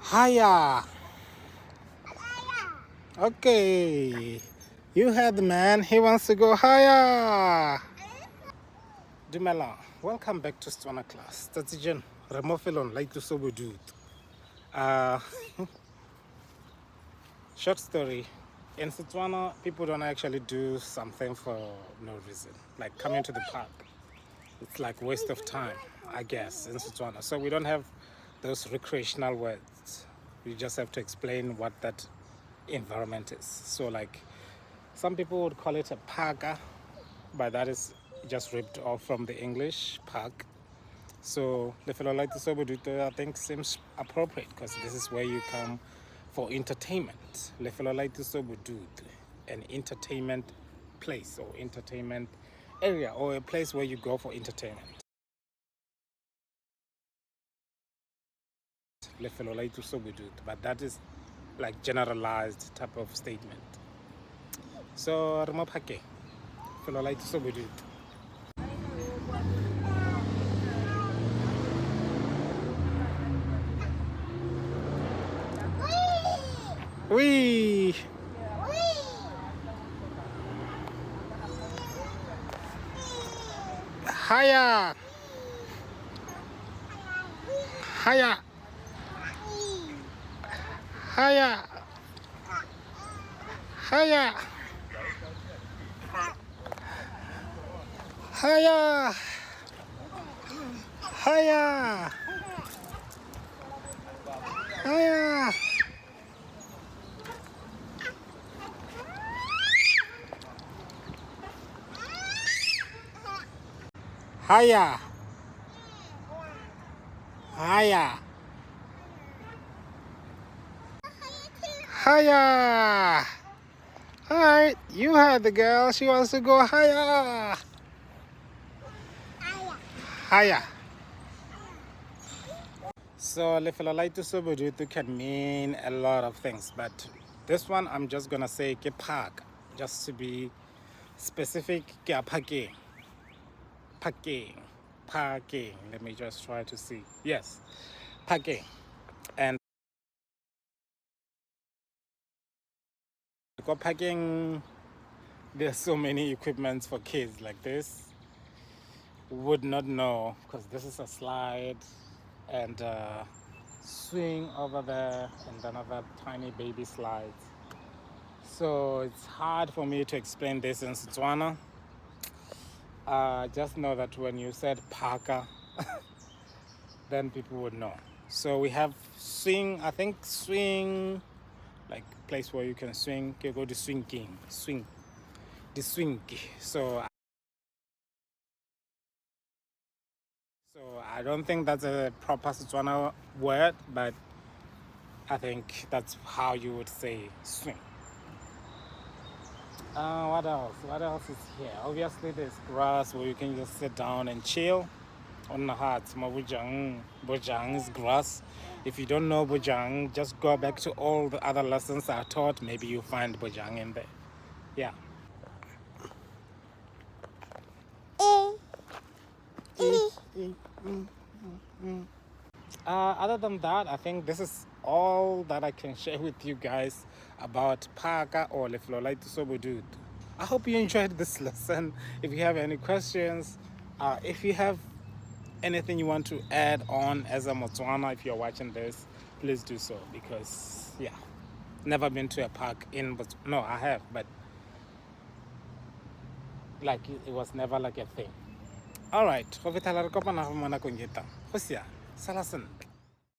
Hiya. Okay. You heard the man. He wants to go higher. Dumela. Welcome back to Setswana class. That's Jen. Remofilon like to sober dude. Uh, Short story. In Setswana, people don't actually do something for no reason. Like coming to the park. It's like waste of time, I guess, in Setswana. So we don't have those recreational words. We just have to explain what that environment is. So like some people would call it a Phaka, but that is just ripped off from the English park. So the fellow like to Sobodute, I think seems appropriate because this is where you come for entertainment. Le fellow like to Sobodute, an entertainment place or entertainment area or a place where you go for entertainment. Le fellow like to Sobodute, but that is like generalized type of statement. So Remopake, fellow like to Sobodute. Wee! Hiya! Hiya! Hiya! Hiya! Hiya! Hiya! Hiya! Hiya! Hiya! Hiya! Alright, you heard the girl. She wants to go higher. Higher. So, lefalalaito sobodutu can mean a lot of things, but this one I'm just gonna say ke park, just to be specific. Ke parking. Parking. Let me just try to see. Yes, parking. And go parking. There's so many equipments for kids like this. Would not know because this is a slide and swing over there and another tiny baby slide. So it's hard for me to explain this in Setswana. Just know that when you said Phaka, then people would know. So we have swing, I think swing, like place where you can swing. You go to swinging, swing, the swing. So I don't think that's a proper Setswana word, but I think that's how you would say swing. What else? What else is here? Obviously, there's grass where you can just sit down and chill. On the heart, bojang is grass. If you don't know bojang, just go back to all the other lessons I taught. Maybe you find bojang in there. Yeah. Other than that, I think this is all that I can share with you guys about Phaka or Leflolaitu Sobodut. I hope you enjoyed this lesson. If you have any questions, if you have anything you want to add on as a Motswana, if you're watching this, please do so because, yeah, never been to a park in Botswana. No, I have, but like it was never like a thing. All right. Salasan.